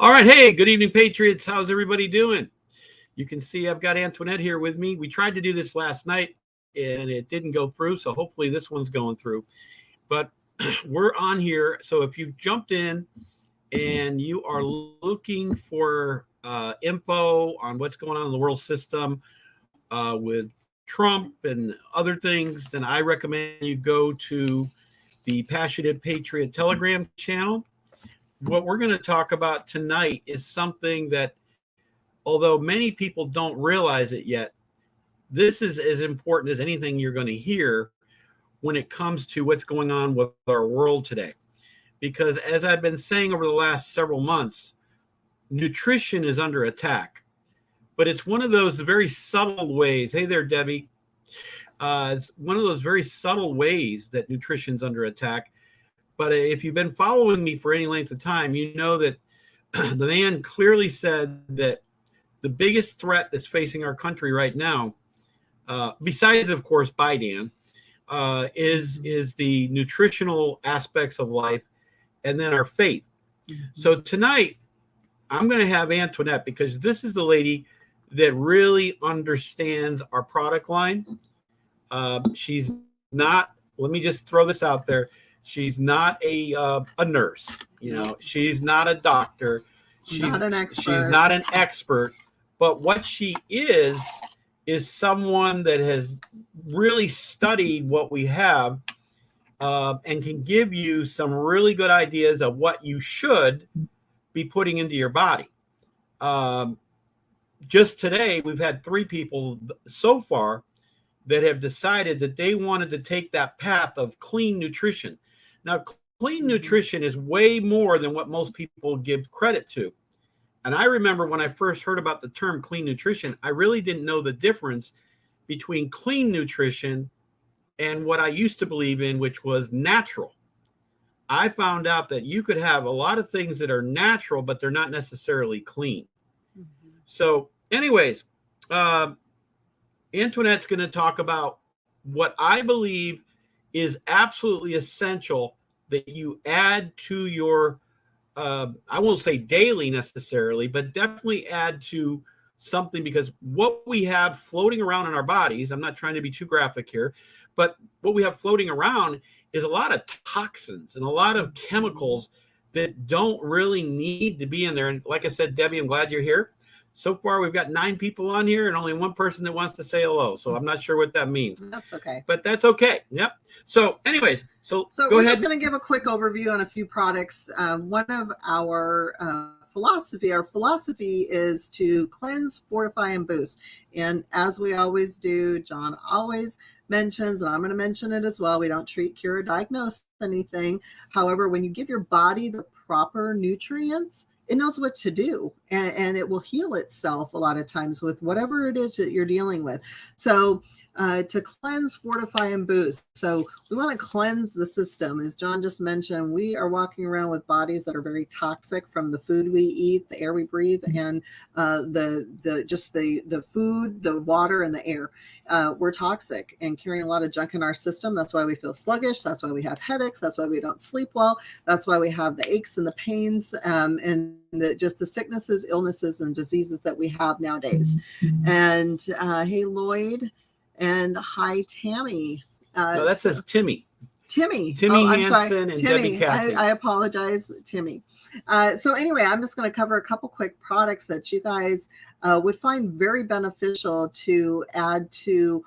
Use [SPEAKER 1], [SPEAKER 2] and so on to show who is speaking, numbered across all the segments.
[SPEAKER 1] All right. Hey, good evening, Patriots. How's everybody doing? You can see I've got Antoinette here with me. We tried to do this last night and it didn't go through. So hopefully this one's going through. But we're on here. So if you've jumped in and you are looking for info on what's going on in the world system with Trump and other things, then I recommend you go to the Passionate Patriot Telegram channel. What we're going to talk about tonight is something that, although many people don't realize it yet, this is as important as anything you're going to hear when it comes to what's going on with our world today. Because as I've been saying over the last several months, nutrition is under attack. But it's one of those very subtle ways. Hey there, Debbie. It's one of those very subtle ways that nutrition's under attack. But if you've been following me for any length of time, you know that the man clearly said that the biggest threat that's facing our country right now, besides, of course, Biden, is the nutritional aspects of life and then our faith. So tonight, I'm going to have Antoinette, because this is the lady that really understands our product line. She's not, let me just throw this out there. She's not a nurse, you know, she's not a doctor. She's not an expert. She's not an expert, but what she is someone that has really studied what we have and can give you some really good ideas of what you should be putting into your body. Just today, we've had 3 people so far that have decided that they wanted to take that path of clean nutrition. Now, clean nutrition is way more than what most people give credit to. And I remember when I first heard about the term clean nutrition, I really didn't know the difference between clean nutrition and what I used to believe in, which was natural. I found out that you could have a lot of things that are natural, but they're not necessarily clean. Mm-hmm. So anyways, Antoinette's going to talk about what I believe is absolutely essential that you add to your, I won't say daily necessarily, but definitely add to something, because what we have floating around in our bodies, I'm not trying to be too graphic here, but what we have floating around is a lot of toxins and a lot of chemicals that don't really need to be in there. And like I said, Debbie, I'm glad you're here. So far, we've got 9 people on here and only 1 person that wants to say hello. So I'm not sure what that means. That's okay. But that's okay. Yep. So anyways, so go ahead.
[SPEAKER 2] We're just going to give a quick overview on a few products. One of our our philosophy is to cleanse, fortify, and boost. And as we always do, John always mentions, and I'm going to mention it as well, we don't treat, cure, or diagnose anything. However, when you give your body the proper nutrients, it knows what to do, and it will heal itself a lot of times with whatever it is that you're dealing with. So to cleanse, fortify, and boost. So we want to cleanse the system. As John just mentioned, we are walking around with bodies that are very toxic from the food we eat, the air we breathe, and the food, the water, and the air. We're toxic and carrying a lot of junk in our system. That's why we feel sluggish. That's why we have headaches. That's why we don't sleep well. That's why we have the aches and the pains and just the sicknesses, illnesses, and diseases that we have nowadays. And hey, Lloyd. And hi, Tammy.
[SPEAKER 1] No, that says Timmy.
[SPEAKER 2] Timmy
[SPEAKER 1] Hansen and
[SPEAKER 2] Timmy.
[SPEAKER 1] Debbie Cathy.
[SPEAKER 2] I apologize, Timmy. So anyway, I'm just going to cover a couple quick products that you guys would find very beneficial to add to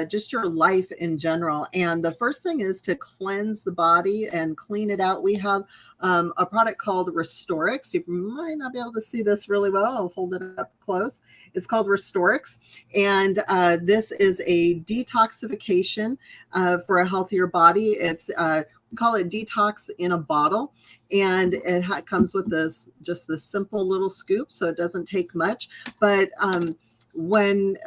[SPEAKER 2] just your life in general. And the first thing is to cleanse the body and clean it out. We have a product called Restorix. You might not be able to see this really well. I'll hold it up close. It's called Restorix. And this is a detoxification for a healthier body. It's we call it detox in a bottle, and it comes with this simple little scoop, so it doesn't take much. But when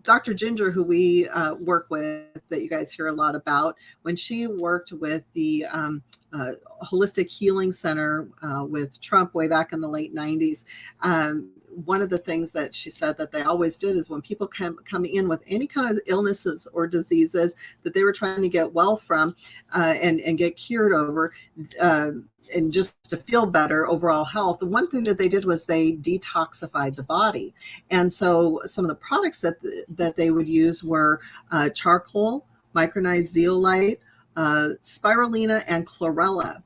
[SPEAKER 2] Dr. Ginger, who we work with, that you guys hear a lot about, when she worked with the Holistic Healing Center with Trump way back in the late 90s, one of the things that she said that they always did is when people come in with any kind of illnesses or diseases that they were trying to get well from and get cured over, and just to feel better overall health, the one thing that they did was they detoxified the body. And so some of the products that they would use were charcoal, micronized zeolite, spirulina, and chlorella.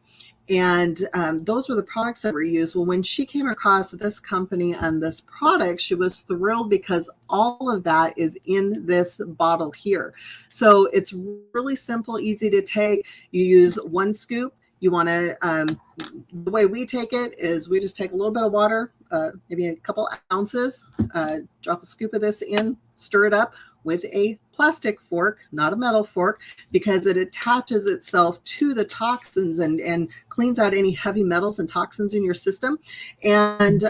[SPEAKER 2] And those were the products that were used. Well, when she came across this company and this product, she was thrilled because all of that is in this bottle here. So it's really simple, easy to take. You use 1 scoop. You want to, the way we take it is we just take a little bit of water, maybe a couple ounces, drop a scoop of this in, stir it up with a plastic fork, not a metal fork, because it attaches itself to the toxins and cleans out any heavy metals and toxins in your system. And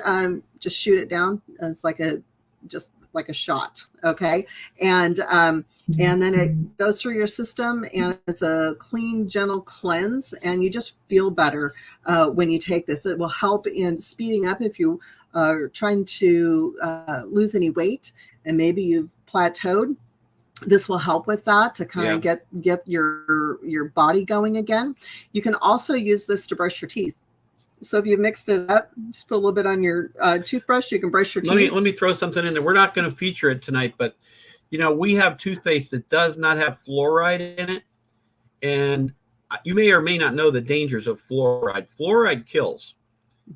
[SPEAKER 2] just shoot it down. It's like a shot. Okay. And then it goes through your system and it's a clean, gentle cleanse. And you just feel better when you take this. It will help in speeding up if you are trying to lose any weight and maybe you've plateaued. This will help with that to kind of get your body going again. You can also use this to brush your teeth. So if you mixed it up, just put a little bit on your toothbrush, you can brush your teeth.
[SPEAKER 1] Let me throw something in there. We're not going to feature it tonight, but we have toothpaste that does not have fluoride in it. And you may or may not know the dangers of fluoride. Fluoride kills.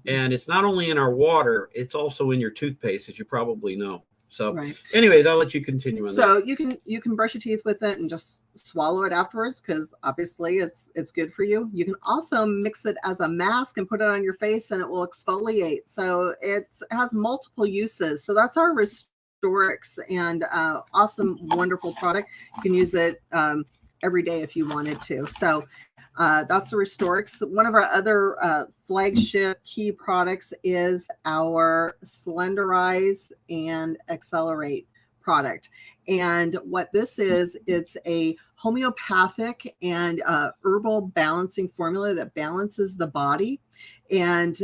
[SPEAKER 1] And it's not only in our water, it's also in your toothpaste, as you probably know. So anyways, I'll let you continue on
[SPEAKER 2] so
[SPEAKER 1] that.
[SPEAKER 2] you can brush your teeth with it and just swallow it afterwards because obviously it's good for you. You can also mix it as a mask and put it on your face and it will exfoliate. So it has multiple uses. So that's our Restorix, and awesome, wonderful product. You can use it every day if you wanted to. So that's the Restorix. One of our other flagship key products is our Slenderize and Accelerate product. And what this is, it's a homeopathic and herbal balancing formula that balances the body. And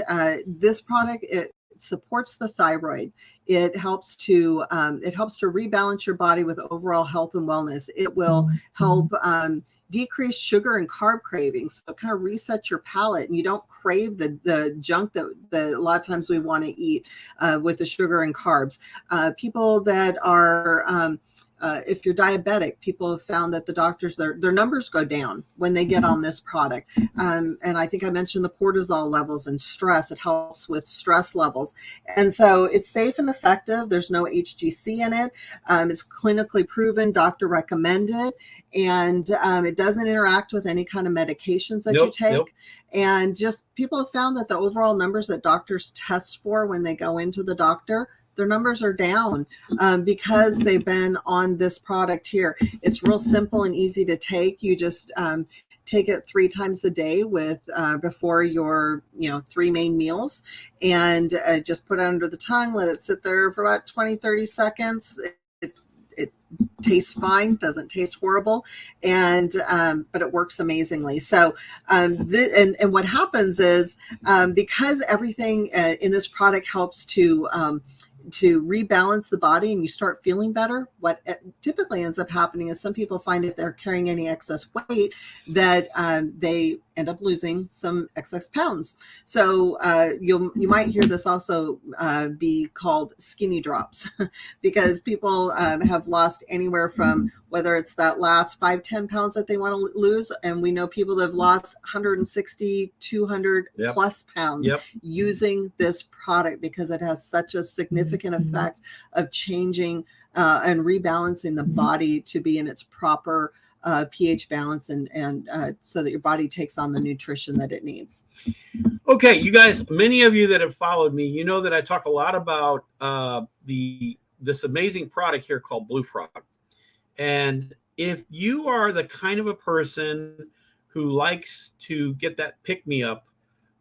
[SPEAKER 2] this product, it supports the thyroid. It helps to rebalance your body with overall health and wellness. It will help decrease sugar and carb cravings. So it kind of resets your palate and you don't crave the junk that a lot of times we want to eat with the sugar and carbs. People that are if you're diabetic, people have found that the doctors, their numbers go down when they get on this product. And I think I mentioned the cortisol levels and stress. It helps with stress levels. And so it's safe and effective. There's no HGC in it. It's clinically proven, doctor recommended, and it doesn't interact with any kind of medications that you take. And just people have found that the overall numbers that doctors test for when they go into the doctor, their numbers are down because they've been on this product here. It's real simple and easy to take. You just take it 3 times a day with before your 3 main meals, and just put it under the tongue, let it sit there for about 20-30 seconds. It tastes fine, doesn't taste horrible, and but it works amazingly. So and what happens is because everything in this product helps to rebalance the body and you start feeling better, what typically ends up happening is some people find if they're carrying any excess weight that they end up losing some excess pounds. So you might hear this also be called skinny drops because people have lost anywhere from whether it's that last 5-10 pounds that they want to lose, and we know people that have lost 160 200 plus pounds using this product because it has such a significant effect of changing and rebalancing the body to be in its proper pH balance and so that your body takes on the nutrition that it needs.
[SPEAKER 1] Okay, you guys, many of you that have followed me, you know that I talk a lot about this amazing product here called Blue Frog. And if you are the kind of a person who likes to get that pick-me-up,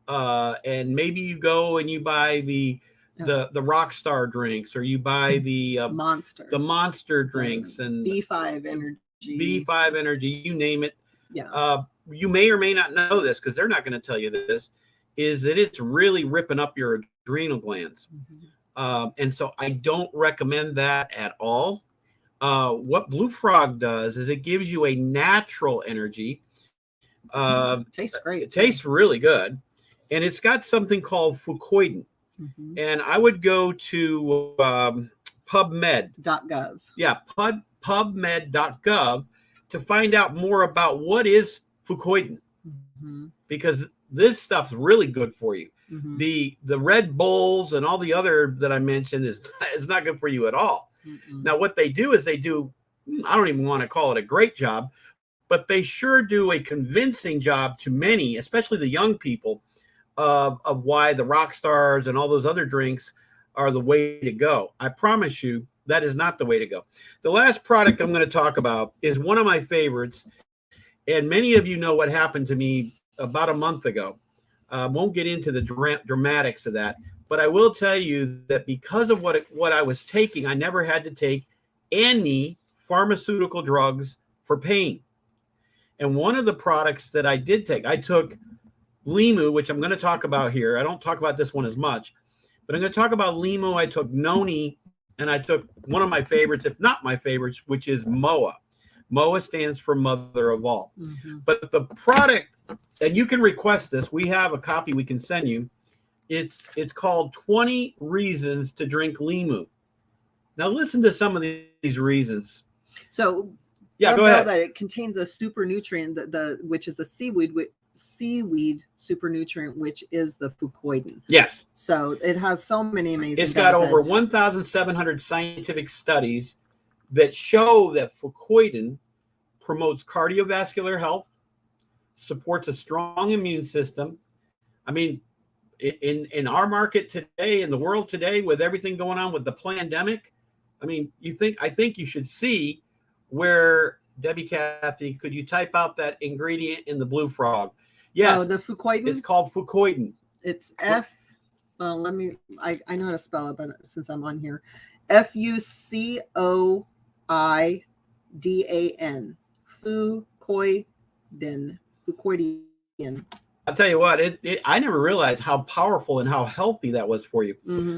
[SPEAKER 1] and maybe you go and you buy the Rockstar drinks, or you buy the Monster drinks, and B5 Energy, you name it. You may or may not know this because they're not going to tell you this, is that it's really ripping up your adrenal glands. And so I don't recommend that at all. What Blue Frog does is it gives you a natural energy.
[SPEAKER 2] Tastes great.
[SPEAKER 1] It tastes really good. And it's got something called fucoidan. And I would go to PubMed.gov. Yeah, PubMed.gov to find out more about what is fucoidan. Because this stuff's really good for you. The Red Bulls and all the other that I mentioned is not good for you at all. Now, what they do is I don't even want to call it a great job, but they sure do a convincing job to many, especially the young people, of why the rock stars and all those other drinks are the way to go. I promise you that is not the way to go. The last product I'm going to talk about is one of my favorites, and many of you know what happened to me about a month ago. Won't get into the dramatics of that, but I will tell you that because of what I was taking, I never had to take any pharmaceutical drugs for pain. And one of the products that I did take, I took Limu, which I'm going to talk about here. I don't talk about this one as much, but I'm going to talk about Limu. I took Noni, and I took one of my favorites, if not my favorites, which is MOA. MOA stands for Mother of All. But the product, and you can request this. We have a copy we can send you. It's called 20 Reasons to Drink Limu. Now listen to some of these reasons.
[SPEAKER 2] So
[SPEAKER 1] yeah, go ahead.
[SPEAKER 2] That it contains a super nutrient, which is a seaweed super nutrient, which is the fucoidan.
[SPEAKER 1] Yes.
[SPEAKER 2] So it has so many amazing
[SPEAKER 1] It's got
[SPEAKER 2] benefits.
[SPEAKER 1] over 1,700 scientific studies that show that fucoidan promotes cardiovascular health, supports a strong immune system. I mean, in our market today, in the world today, with everything going on with the pandemic, I mean, I think you should see where, Debbie Kathy, could you type out that ingredient in the Blue Frog? Yes.
[SPEAKER 2] Oh, the fucoidan?
[SPEAKER 1] It's called fucoidan.
[SPEAKER 2] It's I know how to spell it, but since I'm on here, FUCOIDAN. Fucoidan.
[SPEAKER 1] I'll tell you what, I never realized how powerful and how healthy that was for you.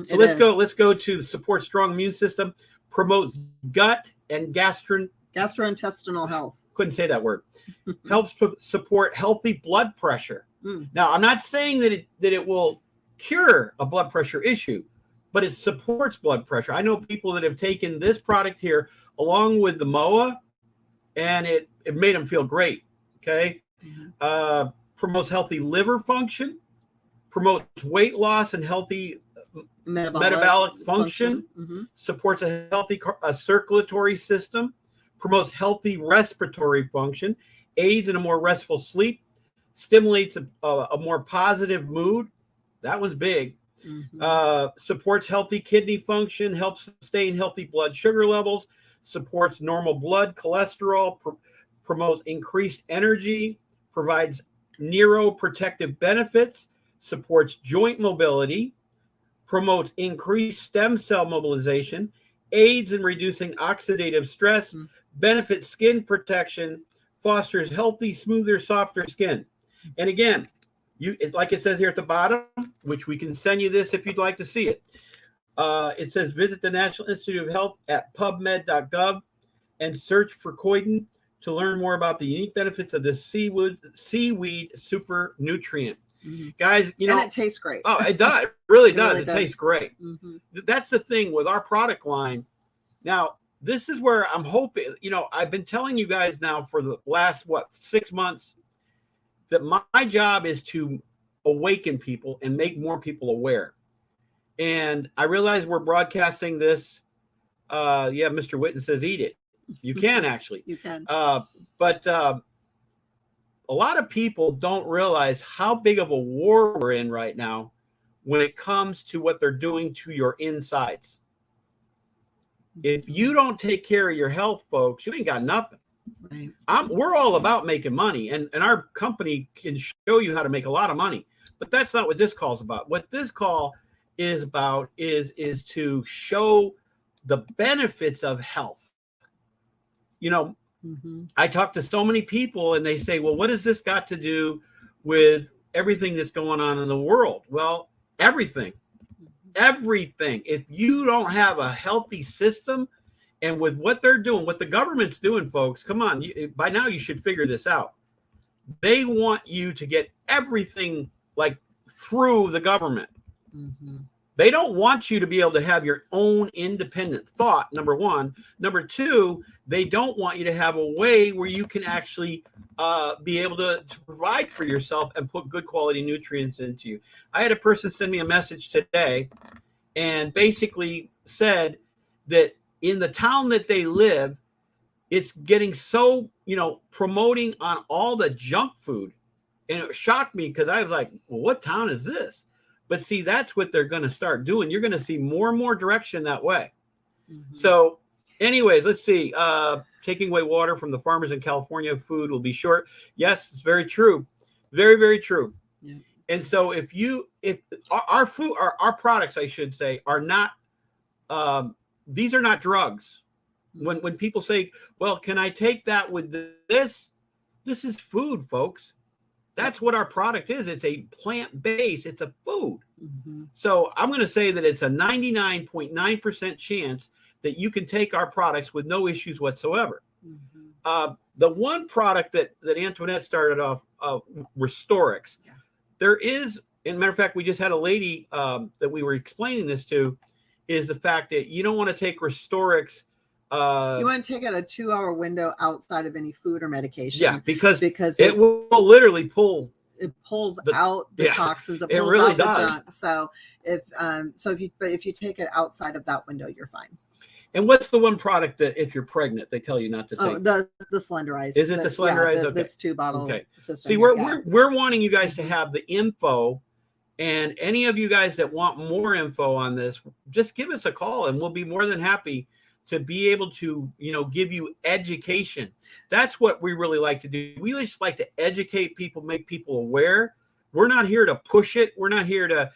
[SPEAKER 1] So let's go to support strong immune system, promotes gut and
[SPEAKER 2] gastrointestinal health.
[SPEAKER 1] Couldn't say that word. Helps support healthy blood pressure. Now, I'm not saying that it will cure a blood pressure issue, but it supports blood pressure. I know people that have taken this product here along with the MOA, and it made them feel great. Okay. Promotes healthy liver function, promotes weight loss and healthy metabolic function, supports a healthy circulatory system, promotes healthy respiratory function, aids in a more restful sleep, stimulates a more positive mood. That one's big. Supports healthy kidney function, helps sustain healthy blood sugar levels, supports normal blood cholesterol, promotes increased energy, provides neuroprotective benefits, supports joint mobility, promotes increased stem cell mobilization, aids in reducing oxidative stress, benefits skin protection, fosters healthy, smoother, softer skin. And again, like it says here at the bottom, which we can send you this if you'd like to see it. It says visit the National Institute of Health at PubMed.gov and search for fucoidan to learn more about the unique benefits of this seaweed super nutrient. Guys, and
[SPEAKER 2] it tastes great.
[SPEAKER 1] Oh, it does. It really does. It tastes great. That's the thing with our product line. Now, this is where I'm hoping, I've been telling you guys now for the last, 6 months, that my job is to awaken people and make more people aware. And I realize we're broadcasting this. Mr. Witten says, eat it. You can actually.
[SPEAKER 2] You can.
[SPEAKER 1] But a lot of people don't realize how big of a war we're in right now when it comes to what they're doing to your insides. If you don't take care of your health, folks, you ain't got nothing.
[SPEAKER 2] Right.
[SPEAKER 1] We're all about making money, and our company can show you how to make a lot of money. But that's not what this call is about. What this call is about is to show the benefits of health. I talk to so many people and they say, well, what has this got to do with everything that's going on in the world? Well, everything. everything. If you don't have a healthy system, and with what they're doing, what the government's doing, folks, come on, by now you should figure this out. They want you to get everything like through the government.
[SPEAKER 2] Mm-hmm.
[SPEAKER 1] They don't want you to be able to have your own independent thought, number one. Number two, they don't want you to have a way where you can actually be able to provide for yourself and put good quality nutrients into you. I had a person send me a message today and basically said that in the town that they live, it's getting so, promoting on all the junk food. And it shocked me because I was like, well, what town is this? But see, that's what they're going to start doing. You're going to see more and more direction that way. Mm-hmm. So anyways, let's see. Taking away water from the farmers in California, food will be short. Yes, it's very true. Very, very true. Yeah. And so if our food, our products, I should say, are not, these are not drugs. When people say, well, can I take that with this? This is food, folks. That's what our product is. It's a plant-based. It's a food. Mm-hmm. So I'm going to say that it's a 99.9% chance that you can take our products with no issues whatsoever. Mm-hmm. The one product that Antoinette started off, Restorix, yeah. There is, as a matter of fact, we just had a lady that we were explaining this to, is the fact that you don't want to take Restorix.
[SPEAKER 2] You want to take out a 2-hour window outside of any food or medication.
[SPEAKER 1] Yeah, because it will literally pulls
[SPEAKER 2] out the toxins. It really does. The junk. So if you take it outside of that window, you're fine.
[SPEAKER 1] And what's the one product that if you're pregnant, they tell you not to take?
[SPEAKER 2] Oh, the Slenderized.
[SPEAKER 1] Is it the Slenderized?
[SPEAKER 2] Yeah,
[SPEAKER 1] okay.
[SPEAKER 2] This 2-bottle system.
[SPEAKER 1] See, we're wanting you guys to have the info. And any of you guys that want more info on this, just give us a call and we'll be more than happy to be able to, give you education. That's what we really like to do. We just like to educate people, make people aware. We're not here to push it. We're not here to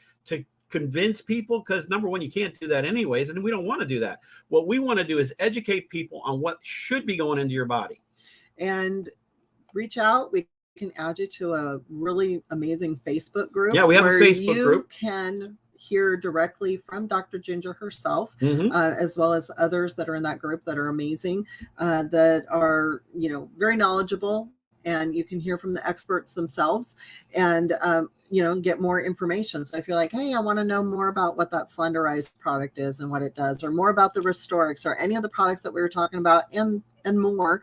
[SPEAKER 1] convince people because, number one, you can't do that anyways, and we don't want to do that. What we want to do is educate people on what should be going into your body.
[SPEAKER 2] And reach out. We can add you to a really amazing Facebook group.
[SPEAKER 1] Yeah, we have a Facebook group.
[SPEAKER 2] You can hear directly from Dr. Ginger herself, mm-hmm. As well as others that are in that group that are amazing, that are, very knowledgeable, and you can hear from the experts themselves and, get more information. So if you're like, hey, I want to know more about what that Slenderized product is and what it does, or more about the Restorix or any of the products that we were talking about and more,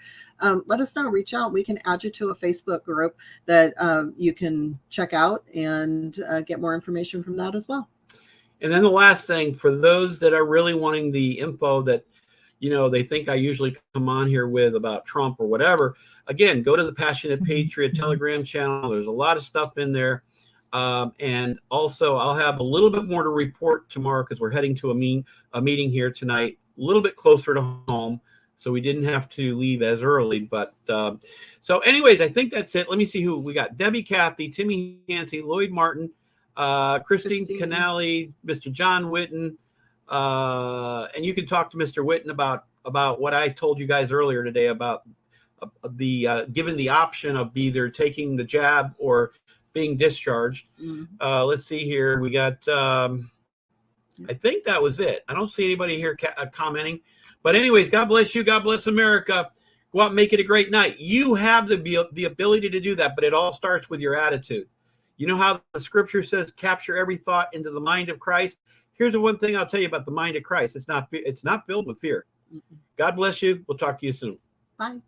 [SPEAKER 2] let us know. Reach out. We can add you to a Facebook group that you can check out and get more information from that as well.
[SPEAKER 1] And then the last thing, for those that are really wanting the info that, they think I usually come on here with about Trump or whatever, again, go to the Passionate Patriot Telegram channel. There's a lot of stuff in there. And also, I'll have a little bit more to report tomorrow because we're heading to a meeting here tonight, a little bit closer to home. So we didn't have to leave as early. But so anyways, I think that's it. Let me see who we got. Debbie, Kathy, Timmy Hansey, Lloyd Martin, Christine Canali, Mr. John Witten, and you can talk to Mr. Witten about what I told you guys earlier today about the given the option of either taking the jab or being discharged. Mm-hmm. Let's see here. We got, I think that was it. I don't see anybody here commenting. But anyways, God bless you. God bless America. Go out and make it a great night. You have the ability to do that, but it all starts with your attitude. You know how the scripture says, capture every thought into the mind of Christ. Here's the one thing I'll tell you about the mind of Christ. It's not filled with fear. Mm-mm. God bless you. We'll talk to you soon.
[SPEAKER 2] Bye.